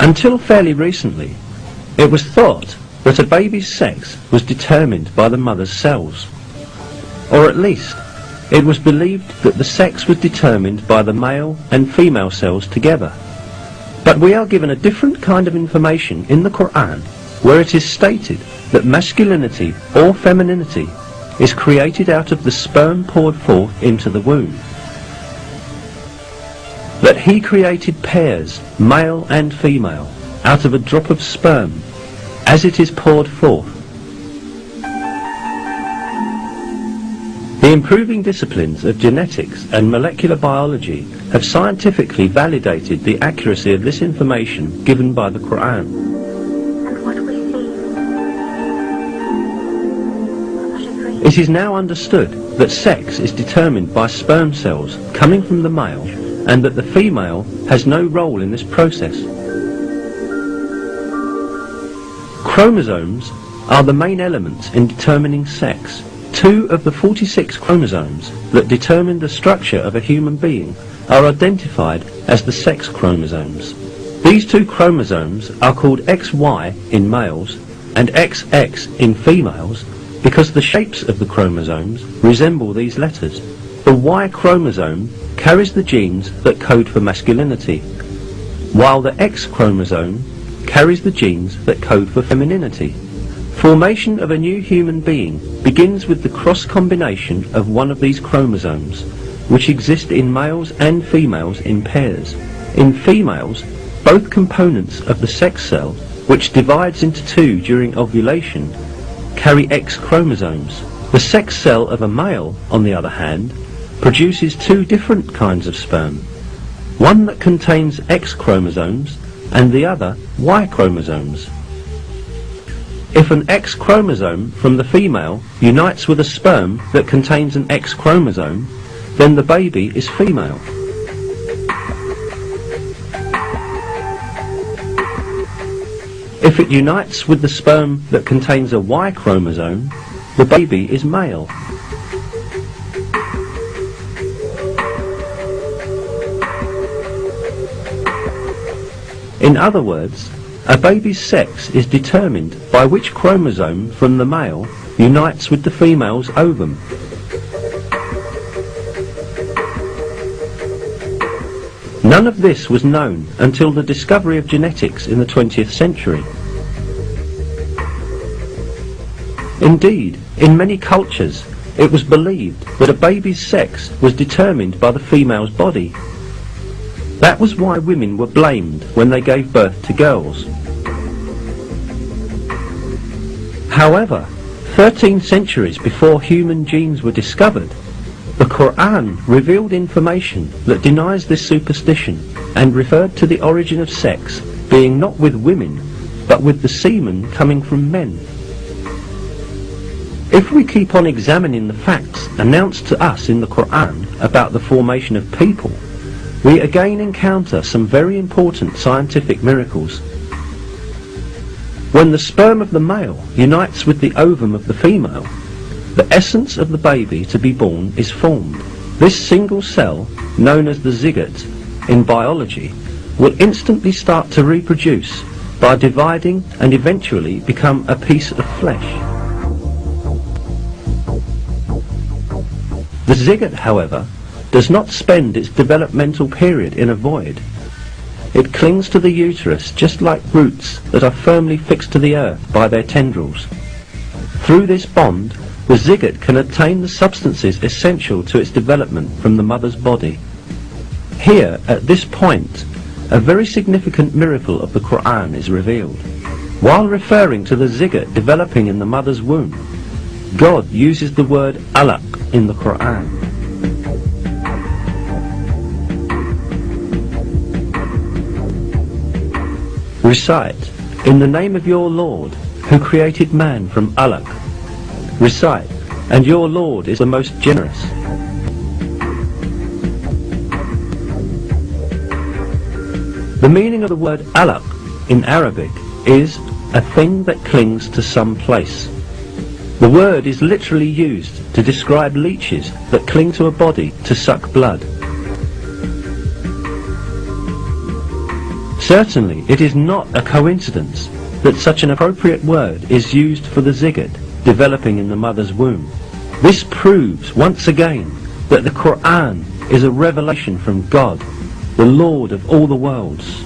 Until fairly recently, it was thought that a baby's sex was determined by the mother's cells, or at least it was believed that the sex was determined by the male and female cells together. But we are given a different kind of information in the Quran, where it is stated that masculinity or femininity is created out of the sperm poured forth into the womb. That he created pairs, male and female, out of a drop of sperm, as it is poured forth. The improving disciplines of genetics and molecular biology have scientifically validated the accuracy of this information given by the Quran. And what we see. It is now understood that sex is determined by sperm cells coming from the male, and that the female has no role in this process. Chromosomes are the main elements in determining sex. 2 of the 46 chromosomes that determine the structure of a human being are identified as the sex chromosomes. These 2 chromosomes are called XY in males and XX in females because the shapes of the chromosomes resemble these letters. The Y chromosome carries the genes that code for masculinity, while the X chromosome carries the genes that code for femininity. Formation of a new human being begins with the cross combination of one of these chromosomes, which exist in males and females in pairs. In females, both components of the sex cell, which divides into 2 during ovulation, carry X chromosomes. The sex cell of a male, on the other hand, produces 2 different kinds of sperm, one that contains X chromosomes and the other Y chromosomes. If an X chromosome from the female unites with a sperm that contains an X chromosome, then the baby is female. If it unites with the sperm that contains a Y chromosome, the baby is male. In other words, a baby's sex is determined by which chromosome from the male unites with the female's ovum. None of this was known until the discovery of genetics in the 20th century. Indeed, in many cultures, it was believed that a baby's sex was determined by the female's body. That was why women were blamed when they gave birth to girls. However, 13 centuries before human genes were discovered, the Quran revealed information that denies this superstition and referred to the origin of sex being not with women, but with the semen coming from men. If we keep on examining the facts announced to us in the Quran about the formation of people, we again encounter some very important scientific miracles. When the sperm of the male unites with the ovum of the female, the essence of the baby to be born is formed. This single cell, known as the zygote in biology, will instantly start to reproduce by dividing and eventually become a piece of flesh. The zygote, however, does not spend its developmental period in a void. It clings to the uterus just like roots that are firmly fixed to the earth by their tendrils. Through this bond, the zygote can obtain the substances essential to its development from the mother's body. Here, at this point, a very significant miracle of the Quran is revealed. While referring to the zygote developing in the mother's womb, God uses the word alaq in the Quran. Recite, in the name of your Lord, who created man from alaq. Recite, and your Lord is the most generous. The meaning of the word alaq in Arabic is a thing that clings to some place. The word is literally used to describe leeches that cling to a body to suck blood. Certainly, it is not a coincidence that such an appropriate word is used for the zygote developing in the mother's womb. This proves once again that the Quran is a revelation from God, the Lord of all the worlds.